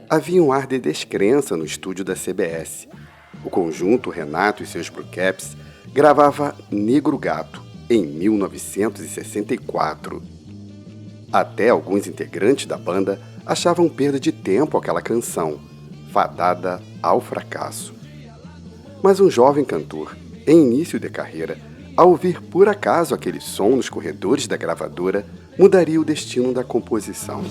havia um ar de descrença no estúdio da CBS. O conjunto Renato e seus Bluecaps gravava Negro Gato em 1964. Até alguns integrantes da banda achavam perda de tempo aquela canção, fadada ao fracasso. Mas um jovem cantor, em início de carreira, ao ouvir por acaso aquele som nos corredores da gravadora, mudaria o destino da composição.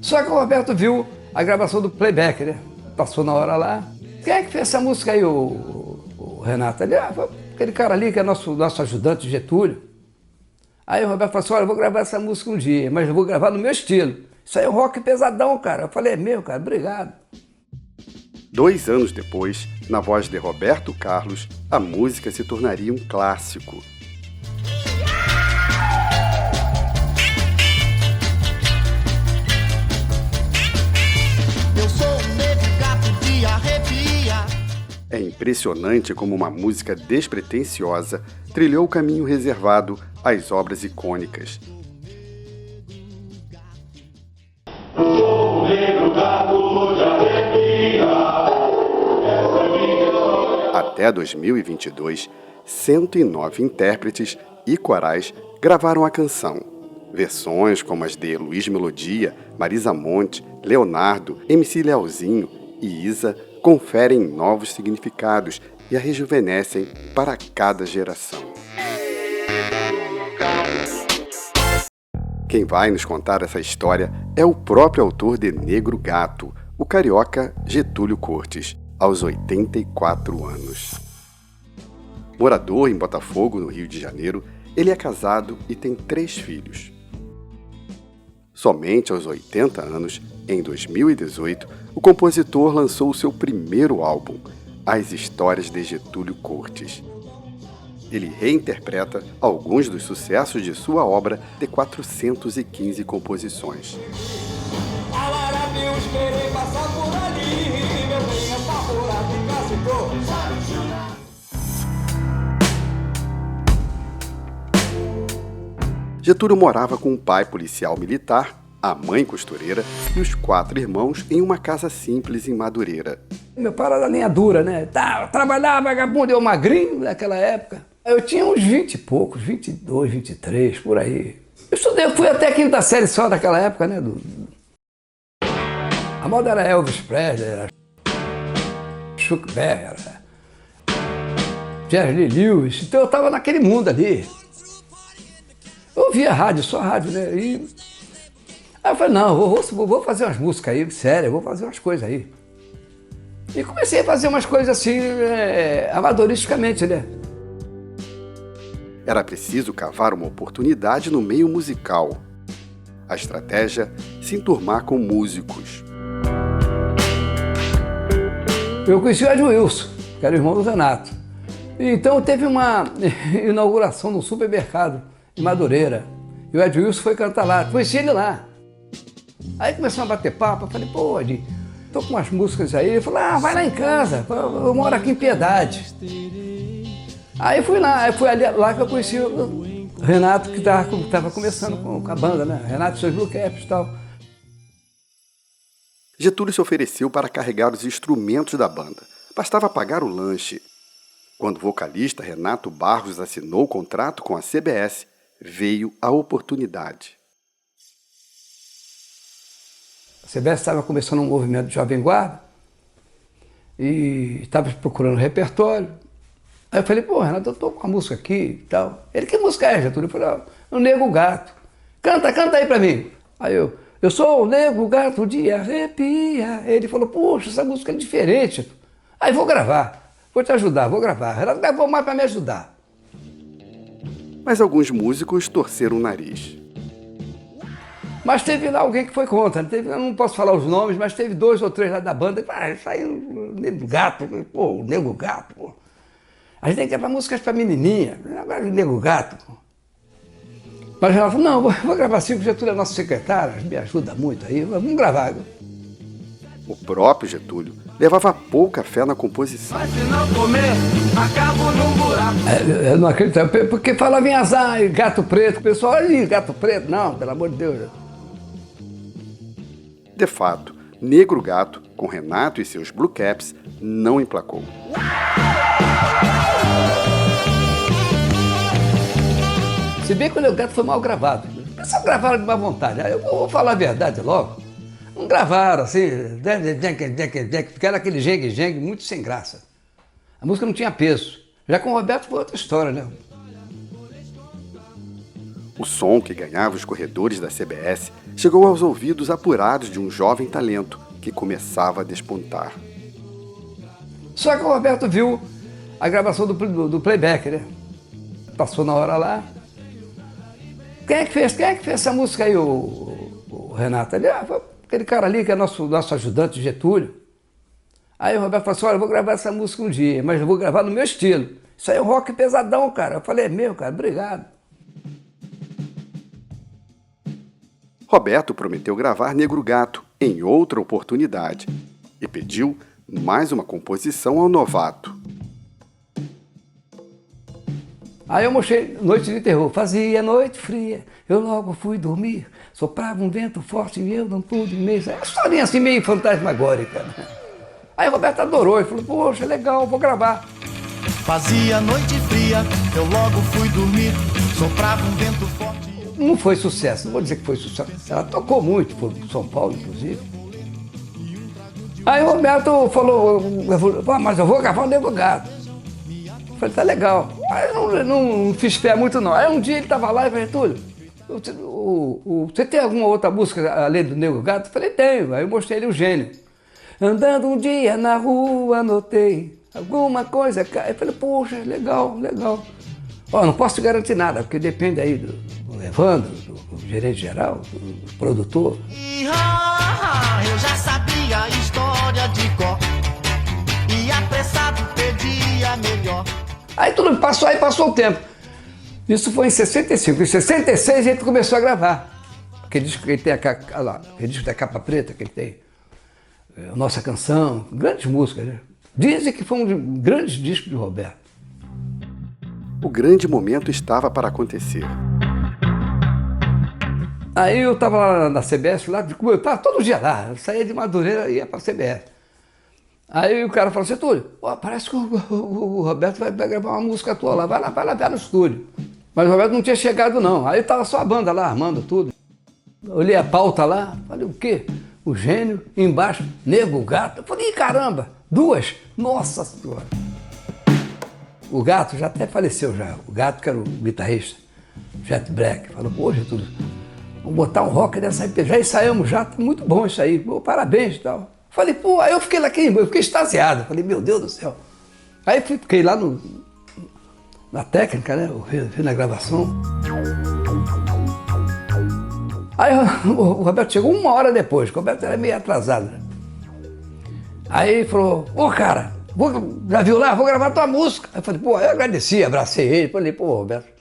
Só que o Roberto viu a gravação do playback, né? Passou na hora lá. Quem é que fez essa música aí, o Renato? Ele, aquele cara ali que é nosso ajudante, Getúlio. Aí o Roberto falou assim, olha, eu vou gravar essa música um dia, mas eu vou gravar no meu estilo. Isso aí é um rock pesadão, cara. Eu falei, é meu, cara, obrigado. 2 anos depois, na voz de Roberto Carlos, a música se tornaria um clássico. Eu sou um negro gato de arrepia. É impressionante como uma música despretensiosa trilhou o caminho reservado às obras icônicas. Até 2022, 109 intérpretes e corais gravaram a canção. Versões como as de Luiz Melodia, Marisa Monte, Leonardo, MC Leozinho e Isa conferem novos significados e a rejuvenescem para cada geração. Quem vai nos contar essa história é o próprio autor de Negro Gato, o carioca Getúlio Cortes, aos 84 anos. Morador em Botafogo, no Rio de Janeiro, ele é casado e tem 3 filhos. Somente aos 80 anos, em 2018, o compositor lançou o seu primeiro álbum, As Histórias de Getúlio Cortes. Ele reinterpreta alguns dos sucessos de sua obra de 415 composições. Getúlio morava com o pai policial militar, a mãe costureira e os 4 irmãos em uma casa simples em Madureira. Meu pai era da linha dura, né? Trabalhava, vagabundo, eu magrinho naquela época. Eu tinha uns 20 e poucos, 22, 23, por aí. Eu fui até a 5ª série só daquela época, né? A moda era Elvis Presley, era Chuck Berry, era Jerry Lee Lewis, então eu tava naquele mundo ali. Eu ouvia rádio, só rádio, né? Aí eu falei, não, vou fazer umas músicas aí, sério, vou fazer umas coisas aí. E comecei a fazer umas coisas assim, amadoristicamente, né? Era preciso cavar uma oportunidade no meio musical. A estratégia, se enturmar com músicos. Eu conheci o Ed Wilson, que era o irmão do Renato. Então teve uma inauguração no supermercado em Madureira. E o Ed Wilson foi cantar lá, conheci ele lá. Aí começamos a bater papo, eu falei, pô, Ed, tô com umas músicas aí. Ele falou, vai lá em casa, eu moro aqui em Piedade. Aí fui lá, foi lá que eu conheci o Renato, que estava começando com a banda, né? Renato e seus Bluecaps e tal. Getúlio se ofereceu para carregar os instrumentos da banda. Bastava pagar o lanche. Quando o vocalista Renato Barros assinou o contrato com a CBS, veio a oportunidade. A CBS estava começando um movimento de Jovem Guarda e estava procurando repertório. Aí eu falei, pô, Renato, eu tô com uma música aqui e tal. Ele, que música é, Getúlio? Eu falei, o Negro Gato. Canta aí pra mim. Aí eu sou o Negro Gato de arrepia. Ele falou, puxa, essa música é diferente. Aí vou gravar, vou te ajudar, vou gravar. Renato gravou mais pra me ajudar. Mas alguns músicos torceram o nariz. Mas teve lá alguém que foi contra. Eu não posso falar os nomes, mas teve 2 ou 3 lá da banda. Isso aí é o Negro Gato. Pô, o Negro Gato, pô. A gente tem que gravar músicas pra menininha. Agora o Negro Gato, pô. Mas o Renato falou, não, vou gravar sim, porque o Getúlio é nosso secretário, me ajuda muito aí, vamos gravar. O próprio Getúlio levava pouca fé na composição. Mas se não comer, acabo num buraco. Eu não acredito, porque falava em azar, gato preto, o pessoal, olha aí, gato preto, não, pelo amor de Deus. De fato, Negro Gato, com Renato e seus Blue Caps, não emplacou. Se bem que o Negro Gato foi mal gravado. Só gravaram de má vontade. Eu vou falar a verdade logo. Não gravaram assim, porque era aquele jengue muito sem graça. A música não tinha peso. Já com o Roberto foi outra história, né? O som que ganhava os corredores da CBS chegou aos ouvidos apurados de um jovem talento que começava a despontar. Só que o Roberto viu a gravação do playback, né? Passou na hora lá. Quem é que fez essa música aí, o Renato? Ele, foi aquele cara ali que é nosso ajudante, Getúlio. Aí o Roberto falou assim, olha, eu vou gravar essa música um dia, mas eu vou gravar no meu estilo. Isso aí é um rock pesadão, cara. Eu falei, é meu, cara, obrigado. Roberto prometeu gravar Negro Gato em outra oportunidade e pediu mais uma composição ao novato. Aí eu mostrei Noite de Terror. Fazia noite fria, eu logo fui dormir. Soprava um vento forte e eu não pude mesmo. É uma historinha assim meio fantasmagórica. Aí o Roberto adorou e falou, poxa, legal, vou gravar. Fazia noite fria, eu logo fui dormir. Soprava um vento forte. Não foi sucesso, não vou dizer que foi sucesso. Ela tocou muito, por São Paulo, inclusive. Aí o Roberto falou, mas eu vou gravar o Negro Gato. Eu falei, tá legal. Aí eu não fiz pé muito não. Aí um dia ele estava lá e falei, Túlio, você tem alguma outra música além do Negro Gato? Eu falei, tenho. Aí eu mostrei ele o Gênio. Andando um dia na rua, notei alguma coisa. Eu falei, poxa, legal, legal. Ó, não posso te garantir nada, porque depende aí do Evandro, do gerente geral, do produtor. Eu já sabia a história de cor. E apressado pedia melhor. Aí tudo passou, aí passou o tempo. Isso foi em 65. Em 66 a gente começou a gravar. Aquele disco que ele tem, aquele disco da capa preta que ele tem. Nossa Canção, grandes músicas, né? Dizem que foi um dos grandes discos de Roberto. O grande momento estava para acontecer. Aí eu estava lá na CBS, eu estava todo dia lá, eu saía de Madureira e ia para a CBS. Aí o cara falou assim, Túlio, parece que o Roberto vai gravar uma música tua lá, vai lá no estúdio. Mas o Roberto não tinha chegado não, aí estava só a banda lá, armando tudo. Eu olhei a pauta lá, falei, o quê? O Gênio, embaixo, Negro Gato. Eu falei, caramba, duas? Nossa Senhora! O Gato já até faleceu já, o Gato que era o guitarrista, Jet Black, falou, pô, Getúlio, vamos botar um rock nessa MP, já ensaiamos já, tá muito bom isso aí, pô, parabéns e tal. Falei, pô, aí eu fiquei lá, eu fiquei extasiado, falei, meu Deus do céu. Aí fiquei lá na técnica, né, eu vi na gravação. Aí o Roberto chegou 1 hora depois, o Roberto era meio atrasado, né? Aí ele falou, ô cara, já viu lá, vou gravar tua música. Aí eu falei, pô, eu agradeci, abracei ele, falei, pô, Roberto,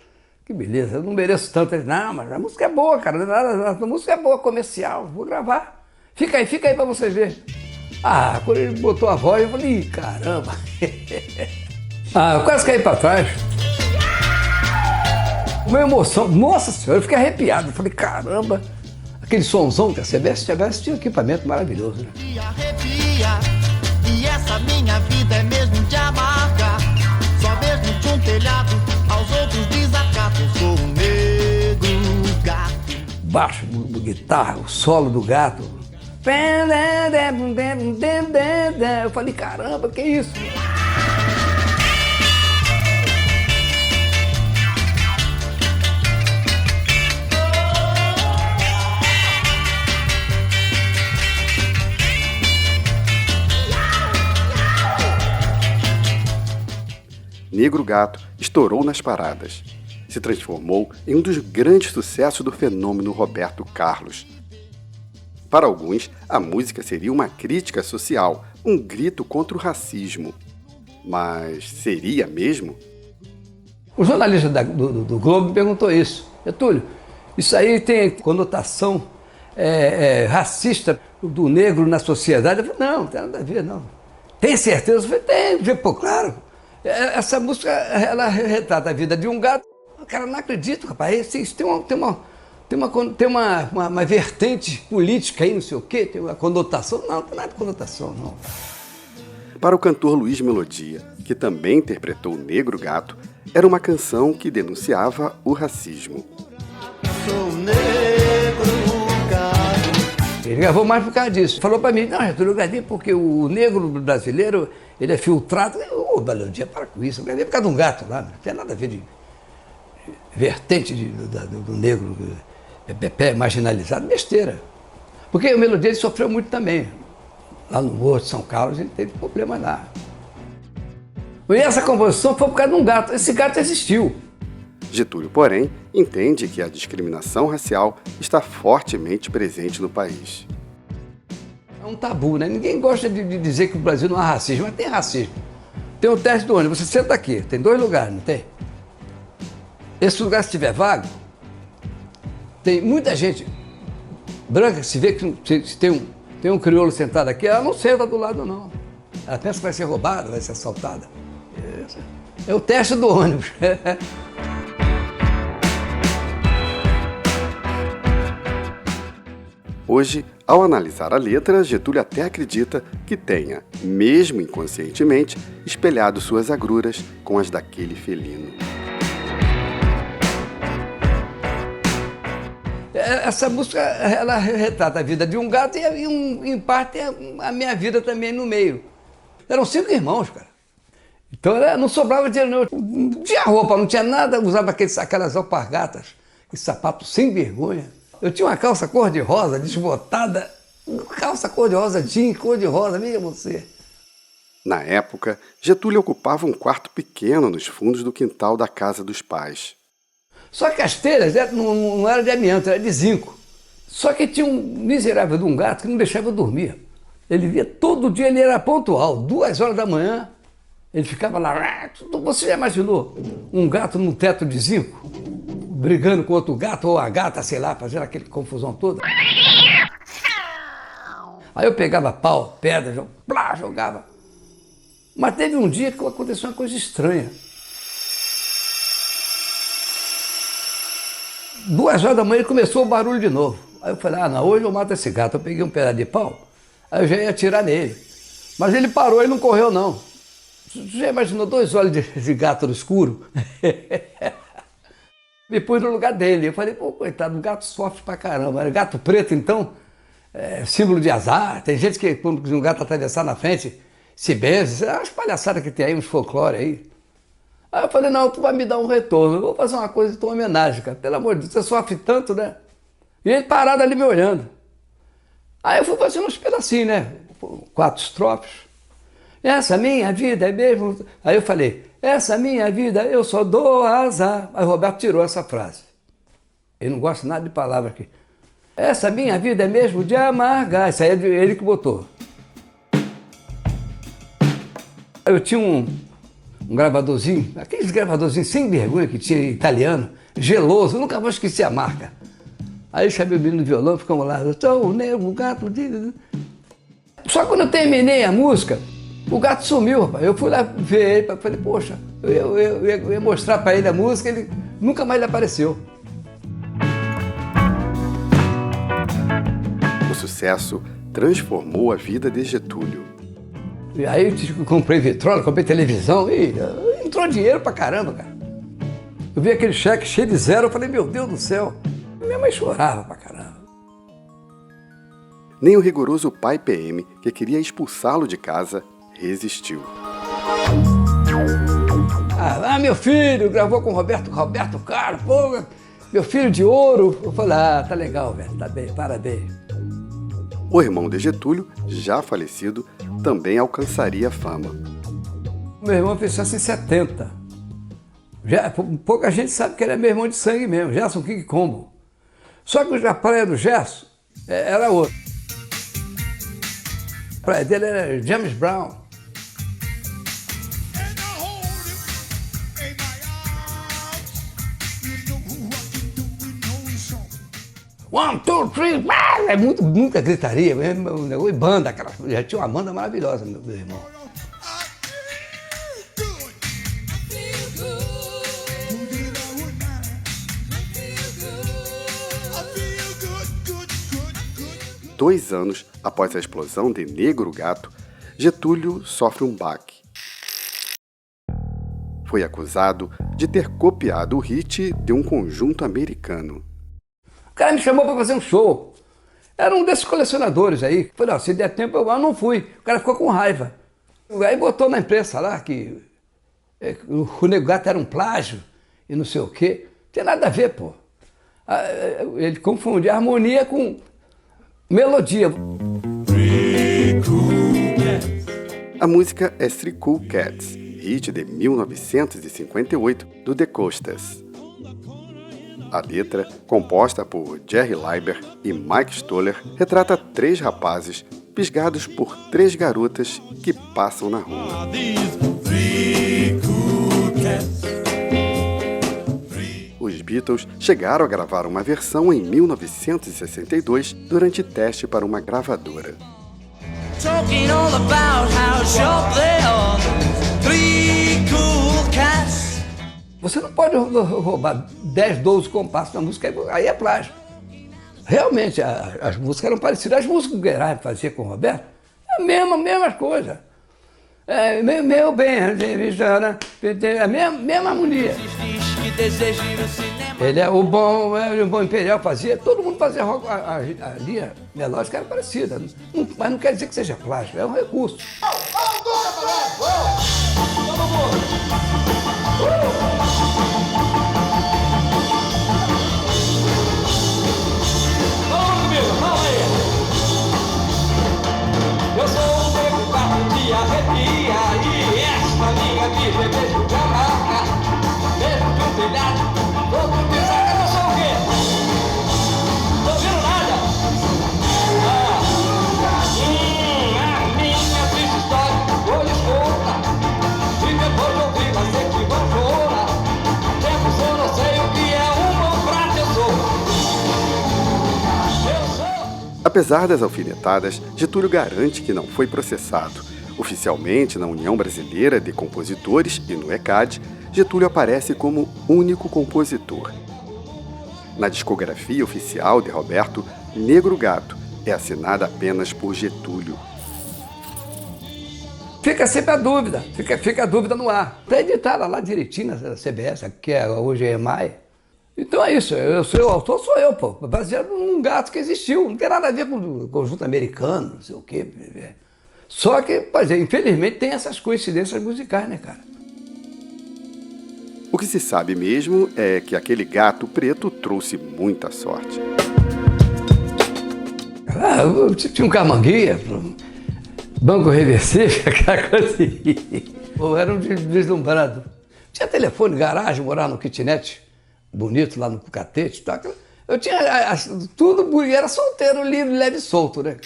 que beleza, eu não mereço tanto. Ele, não, mas a música é boa, cara, a música é boa, comercial, vou gravar. Fica aí pra você ver. Ah, quando ele botou a voz, eu falei, ih, caramba. Eu quase caí pra trás. Uma emoção, nossa senhora, eu fiquei arrepiado. Eu falei, caramba, aquele sonzão que a CBS tinha um equipamento maravilhoso, né? Arrepia, e essa minha vida é mesmo de amarga. Só mesmo de um telhado, aos outros desacato. Eu sou um negro gato. Baixo, guitarra, o solo do Gato. Eu falei, caramba, que isso? Negro Gato estourou nas paradas. Se transformou em um dos grandes sucessos do fenômeno Roberto Carlos. Para alguns, a música seria uma crítica social, um grito contra o racismo. Mas seria mesmo? O jornalista do Globo me perguntou isso. Getúlio, isso aí tem conotação racista do negro na sociedade? Eu falei, não tem nada a ver, não. Tem certeza? Eu falei, tem. Eu falei, pô, claro. Essa música, ela retrata a vida de um gato. O cara não acredita, rapaz. Isso tem Tem uma vertente política aí, não sei o quê, tem uma conotação. Não, não tem nada de conotação, não. Para o cantor Luiz Melodia, que também interpretou Negro Gato, era uma canção que denunciava o racismo. Sou negro gato. Ele gravou mais por causa disso. Falou para mim, não, Getúlio, eu gravei porque o negro brasileiro, ele é filtrado. Ô, Melodia, para com isso. Eu gravei por causa de um gato lá, não tem nada a ver de vertente do negro, pé marginalizado, besteira. Porque o Melodia ele sofreu muito também. Lá no Morro de São Carlos ele teve problema lá. E essa composição foi por causa de um gato. Esse gato existiu. Getúlio, porém, entende que a discriminação racial está fortemente presente no país. É um tabu, né? Ninguém gosta de dizer que o Brasil não há racismo, mas tem racismo. Tem o teste do ônibus, você senta aqui, tem 2 lugares, não tem? Esse lugar, se estiver vago, tem muita gente branca que se vê que se tem um crioulo sentado aqui, ela não senta do lado, não. Ela pensa que vai ser roubada, vai ser assaltada. É o teste do ônibus. Hoje, ao analisar a letra, Getúlio até acredita que tenha, mesmo inconscientemente, espelhado suas agruras com as daquele felino. Essa música, ela retrata a vida de um gato e em parte, a minha vida também no meio. Eram 5 irmãos, cara. Então não sobrava dinheiro, não tinha roupa, não tinha nada, usava aquelas alpargatas, esse sapato sem vergonha. Eu tinha uma calça cor-de-rosa, desbotada, calça cor-de-rosa, jeans cor-de-rosa, veja você. Na época, Getúlio ocupava um quarto pequeno nos fundos do quintal da casa dos pais. Só que as telhas não eram de amianto, era de zinco. Só que tinha um miserável de um gato que não deixava eu dormir. Ele via todo dia, ele era pontual, 2 horas da manhã, ele ficava lá. Você já imaginou um gato num teto de zinco, brigando com outro gato, ou a gata, sei lá, fazendo aquela confusão toda? Aí eu pegava pau, pedra, jogava. Mas teve um dia que aconteceu uma coisa estranha. 2 horas da manhã começou o barulho de novo. Aí eu falei, não, hoje eu mato esse gato. Eu peguei um pedaço de pau, aí eu já ia atirar nele. Mas ele parou, ele não correu não. Você já imaginou 2 olhos de gato no escuro? Me pus no lugar dele. Eu falei, pô, coitado, o gato sofre pra caramba. Era gato preto, então, símbolo de azar. Tem gente que, quando um gato atravessar na frente, se benze. É umas palhaçadas que tem aí, uns folclore aí. Aí eu falei, não, tu vai me dar um retorno, eu vou fazer uma coisa em tua homenagem, cara. Pelo amor de Deus, você sofre tanto, né? E ele parado ali me olhando. Aí eu fui fazendo uns pedacinhos, né? 4 estrofes. Essa minha vida é mesmo... Aí eu falei, essa minha vida eu só dou azar. Aí o Roberto tirou essa frase. Ele não gosta nada de palavra aqui. Essa minha vida é mesmo de amargar. Isso aí é ele que botou. Eu tinha um gravadorzinho, aqueles gravadorzinhos sem vergonha que tinha italiano, geloso, eu nunca vou esquecer a marca. Aí eu chamei o menino no violão, ficamos lá, eu sou o negro, o gato... Só quando eu terminei a música, o gato sumiu, rapaz. Eu fui lá ver ele, falei, poxa, eu ia mostrar para ele a música, ele nunca mais apareceu. O sucesso transformou a vida de Getúlio. E aí eu comprei vitrola, comprei televisão e entrou dinheiro pra caramba, cara. Eu vi aquele cheque cheio de zero, eu falei, meu Deus do céu. Minha mãe chorava pra caramba. Nem o rigoroso pai PM, que queria expulsá-lo de casa, resistiu. Meu filho gravou com o Roberto Carlos, pô, meu filho de ouro. Eu falei, tá legal, velho, tá bem, parabéns. O irmão de Getúlio, já falecido, também alcançaria fama. Meu irmão fez sucesso em 70. Pouca gente sabe que ele é meu irmão de sangue mesmo, Gerson King Combo. Só que a praia do Gerson era outra. A praia dele era James Brown. One, two, three, é muita gritaria, e banda, já tinha uma banda maravilhosa, meu irmão. 2 anos após a explosão de Negro Gato, Getúlio sofre um baque. Foi acusado de ter copiado o hit de um conjunto americano. O cara me chamou para fazer um show. Era um desses colecionadores aí. Falei, se der tempo eu não fui. O cara ficou com raiva. Aí botou na imprensa lá que o Negro Gato era um plágio e não sei o quê. Não tem nada a ver, pô. Ele confundia harmonia com melodia. A música é Three Cool Cats, hit de 1958 do The Coasters. A letra, composta por Jerry Leiber e Mike Stoller, retrata 3 rapazes fisgados por 3 garotas que passam na rua. Os Beatles chegaram a gravar uma versão em 1962 durante teste para uma gravadora. Você não pode roubar 10, 12 compassos na música, aí é plágio. Realmente, as músicas eram parecidas. As músicas que o Guerra fazia com o Roberto, é a mesma coisa. Meu bem, a mesma harmonia. Ele é o bom Imperial fazia, todo mundo fazia rock, a linha melódica era parecida, mas não quer dizer que seja plágio, é um recurso. Eu sou um deputado de arrepia e esta minha vida é mesmo de amarga. Mesmo de um telhado, todo pisaca, eu sou o quê? Tô ouvindo nada? A minha triste história, hoje escuta. E depois de ouvir, vai ser que vão chorar. Tempos eu não sei o que é um bom prato, eu sou. Apesar das alfinetadas, Getúlio garante que não foi processado. Oficialmente, na União Brasileira de Compositores e no ECAD, Getúlio aparece como único compositor. Na discografia oficial de Roberto, Negro Gato é assinada apenas por Getúlio. Fica sempre a dúvida, fica a dúvida no ar. Está editada lá direitinho na CBS, que hoje é EMAI. Então é isso, o autor sou eu, pô, baseado num gato que existiu, não tem nada a ver com o conjunto americano, não sei o quê. Só que, pois é, infelizmente tem essas coincidências musicais, né, cara? O que se sabe mesmo é que aquele gato preto trouxe muita sorte. Eu tinha um camanguia, banco reversível, aquela coisa assim. Eu era um deslumbrado. Tinha telefone, garagem, morava no kitnet bonito lá no Catete. Eu tinha tudo, era solteiro, livre, leve e solto, né?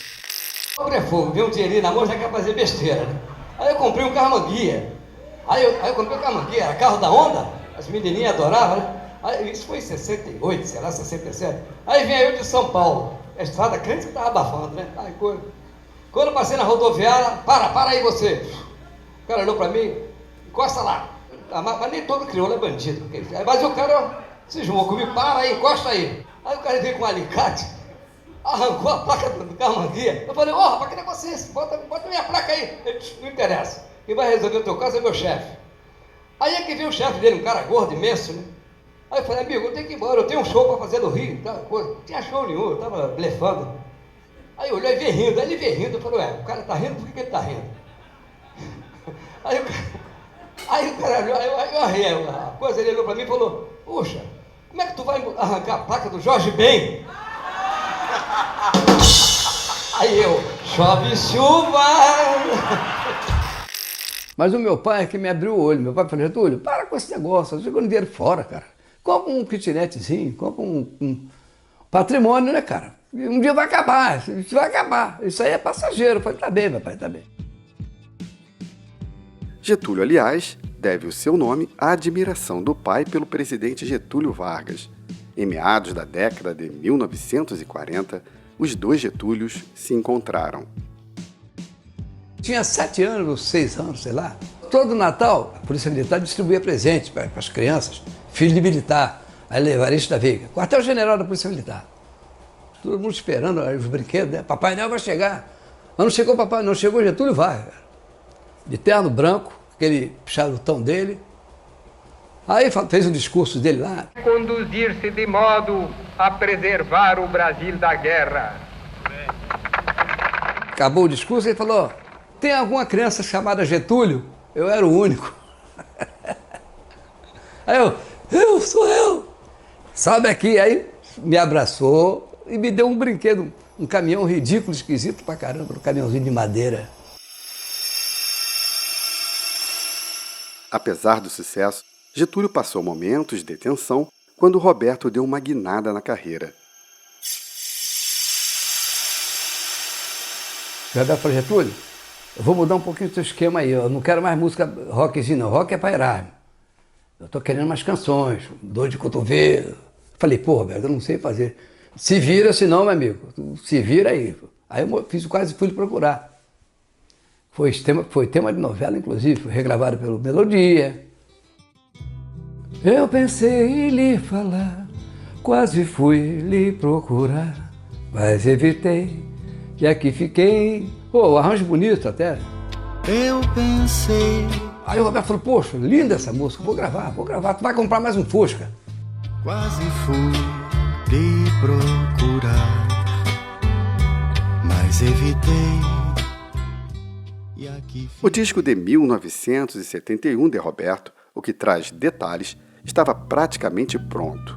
Pobre é fogo, viu um dinheirinho na mão, já quer fazer besteira, né? Aí eu comprei um carro-manguia. Aí eu comprei um carro-manguia, era carro da Honda, as menininhas adoravam, né? Aí, isso foi em 68, sei lá, 67. Aí vinha eu de São Paulo, a estrada crente que tava abafando, né? Aí, quando eu passei na rodoviária, para aí você. O cara olhou pra mim, encosta lá. Mas nem todo crioulo é bandido. Mas o cara se esmou comigo, para aí, encosta aí. Aí o cara veio com um alicate, arrancou a placa do carro-manguia. Eu falei, rapaz, que negócio é esse? Bota minha placa aí. Ele disse, não interessa. Quem vai resolver o teu caso é meu chefe. Aí é que veio o chefe dele, um cara gordo, imenso, né? Aí eu falei, amigo, eu tenho que ir embora, eu tenho um show para fazer no Rio. Não tinha show nenhum, eu tava blefando. Aí olhou e veio rindo, aí ele veio rindo. Eu falei, o cara tá rindo, por que ele tá rindo? Aí o cara olhou, aí eu arrei a coisa, ele olhou para mim e falou, puxa, como é que tu vai arrancar a placa do Jorge Ben? Aí eu, chove chuva. Mas o meu pai é que me abriu o olho. Meu pai falou, Getúlio, para com esse negócio, jogando dinheiro fora, cara. Compra um kitnetzinho, compra um patrimônio, né, cara? Um dia vai acabar, isso vai acabar. Isso aí é passageiro. Eu falei, tá bem, meu pai, tá bem. Getúlio, aliás, deve o seu nome à admiração do pai pelo presidente Getúlio Vargas. Em meados da década de 1940, os dois Getúlios se encontraram. Tinha 7 anos, ou 6 anos, sei lá. Todo Natal, a Polícia Militar distribuía presentes para as crianças, filho de militar, aí Levarista da Veiga, quartel-general da Polícia Militar. todo mundo esperando os brinquedos, né? Papai Noel vai chegar. Mas não chegou Papai, não chegou Getúlio Vargas. De terno branco, aquele charutão dele. Aí fez um discurso dele lá. Conduzir-se de modo a preservar o Brasil da guerra. Acabou o discurso e ele falou, tem alguma criança chamada Getúlio? Eu era o único. Aí sou eu. Sobe aqui, aí me abraçou e me deu um brinquedo, um caminhão ridículo, esquisito pra caramba, um caminhãozinho de madeira. Apesar do sucesso, Getúlio passou momentos de tensão quando Roberto deu uma guinada na carreira. O Roberto falou, Getúlio, eu vou mudar um pouquinho o seu esquema aí, eu não quero mais música rockzinho não, rock é pra Erasmo. Eu tô querendo mais canções, dor de cotovelo. Falei, pô, Roberto, eu não sei fazer. Se vira, senão, meu amigo, se vira aí. Aí eu quase fui lhe procurar. Foi tema de novela, inclusive, foi regravado pelo Melodia. Eu pensei em lhe falar, quase fui lhe procurar, mas evitei, e aqui fiquei. Pô, arranjo bonito até. Eu pensei, Aí o Roberto falou, poxa, linda essa música, vou gravar, tu vai comprar mais um Fusca. quase fui lhe procurar, mas evitei. E aqui O disco de 1971 de Roberto, o que traz detalhes, estava praticamente pronto.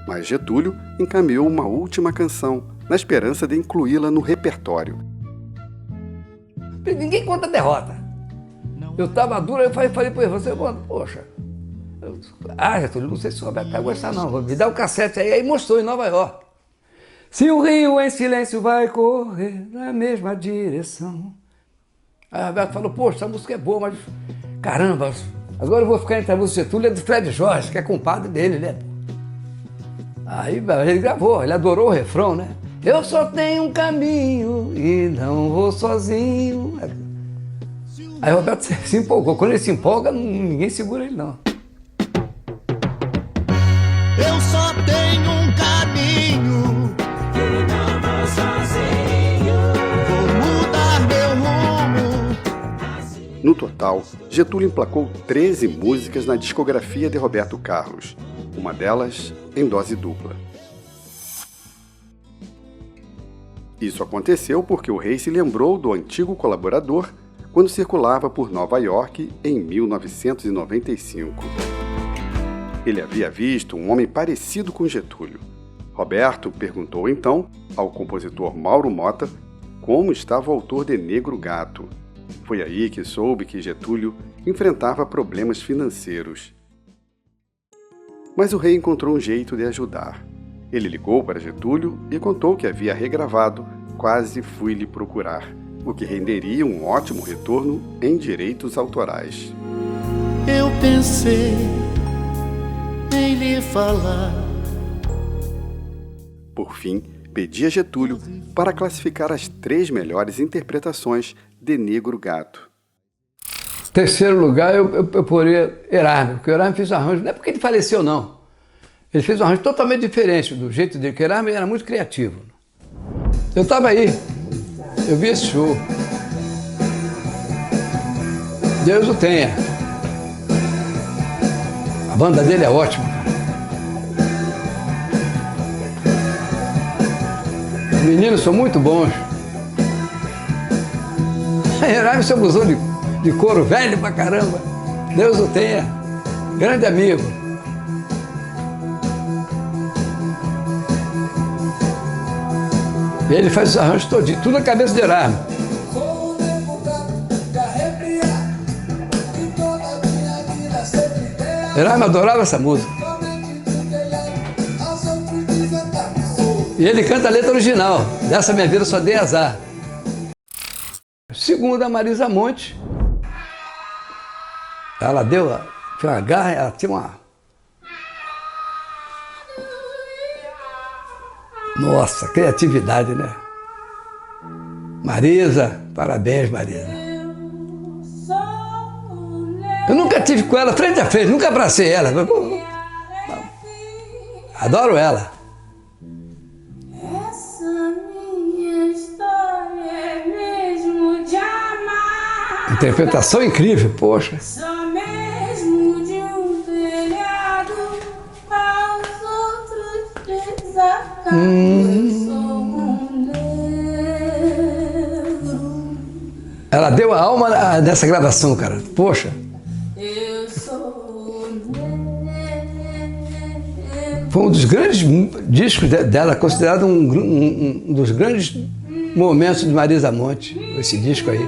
Mas Getúlio encaminhou uma última canção, na esperança de incluí-la no repertório. Ninguém conta derrota. Eu tava duro, eu falei para você, poxa, Getúlio, não sei se o Roberto vai gostar não, me dá o cassete aí mostrou em Nova York. Se o rio em silêncio vai correr na mesma direção. Aí o Roberto falou, poxa, essa música é boa, mas caramba, agora eu vou ficar entre a música de Getúlio e a de Fred Jorge, que é compadre dele, né? Aí ele gravou, ele adorou o refrão, né? Eu só tenho um caminho e não vou sozinho. Aí o Roberto se empolgou. Quando ele se empolga, ninguém segura ele, não. eu só tenho um caminho e não vou sozinho. Vou mudar meu rumo. No total, Getúlio emplacou 13 músicas na discografia de Roberto Carlos, uma delas em dose dupla. Isso aconteceu porque o rei se lembrou do antigo colaborador quando circulava por Nova York em 1995. Ele havia visto um homem parecido com Getúlio. Roberto perguntou então ao compositor Mauro Mota como estava o autor de Negro Gato. Foi aí que soube que Getúlio enfrentava problemas financeiros. Mas o rei encontrou um jeito de ajudar. Ele ligou para Getúlio e contou que havia regravado Quase Fui Lhe Procurar, o que renderia um ótimo retorno em direitos autorais. Eu pensei em lhe falar. Por fim, pedi a Getúlio para classificar as 3 melhores interpretações de Negro Gato. Terceiro lugar, eu poria Erasmo, porque o Erasmo fez um arranjo, não é porque ele faleceu, não. Ele fez um arranjo totalmente diferente do jeito dele, porque o Erasmo era muito criativo. Eu estava aí, eu vi esse show. Deus o tenha. A banda dele é ótima. Os meninos são muito bons. Erasmo, seu blusão de couro velho pra caramba. Deus o tenha. Grande amigo. E ele faz os arranjos todinho, tudo na cabeça de Erasmo. Erasmo adorava essa música. E ele canta a letra original. Dessa minha vida só dei azar. Segundo a Marisa Monte, ela tinha uma garra, ela tinha uma... Nossa, criatividade, né? Marisa, parabéns, Marisa. Eu nunca tive com ela frente a frente, nunca abracei ela. Adoro ela. Interpretação incrível, poxa. Só mesmo de um telhado aos outros desacatos. Sou um negro. Ela deu a alma nessa gravação, cara. Poxa. Eu sou negro. Foi um dos grandes discos dela, considerado um dos grandes momentos de Marisa Monte, esse disco aí.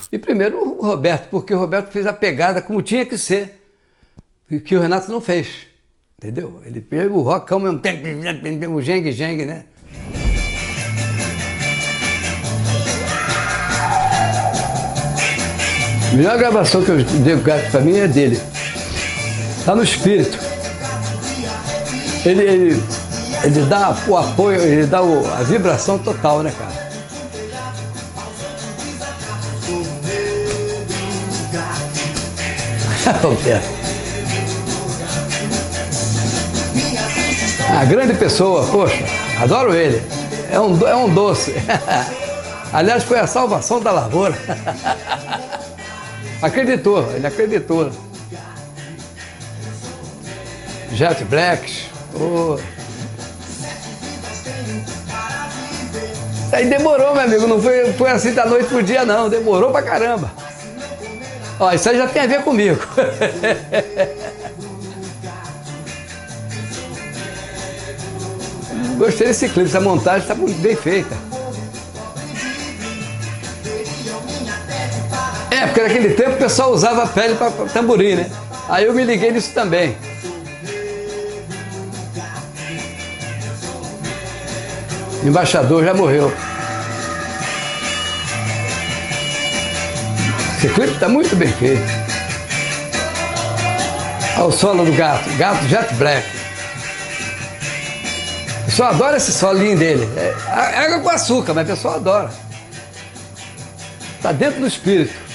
E primeiro o Roberto, porque o Roberto fez a pegada como tinha que ser, que o Renato não fez, entendeu? Ele fez o rockão mesmo, o jengue, né? A melhor gravação que eu devo pra mim é dele. Tá no espírito. Ele dá o apoio, ele dá a vibração total, né, cara? Roberto. A grande pessoa, poxa, adoro ele. É um doce. Aliás, foi a salvação da lavoura. Ele acreditou. Jet Blacks. Oh. Aí demorou, meu amigo, não foi assim da noite pro dia, não. Demorou pra caramba. Ó, isso aí já tem a ver comigo. Gostei desse clipe, essa montagem está muito bem feita. Porque naquele tempo o pessoal usava a pele para tamborim, né? Aí eu me liguei nisso também. O embaixador já morreu. Esse clipe está muito bem feito. Olha o solo do gato Jet Black. O pessoal adora esse solinho dele. É água com açúcar, mas o pessoal adora. Está dentro do espírito.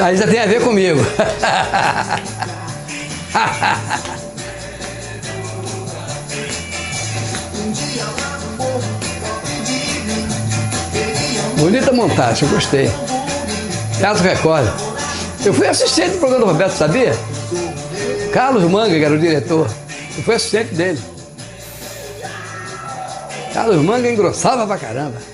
Aí já tem a ver comigo. Bonita montagem, eu gostei. Teatro Record. Eu fui assistente do programa do Roberto, sabia? Carlos Manga, que era o diretor. Eu fui assistente dele. Carlos Manga engrossava pra caramba.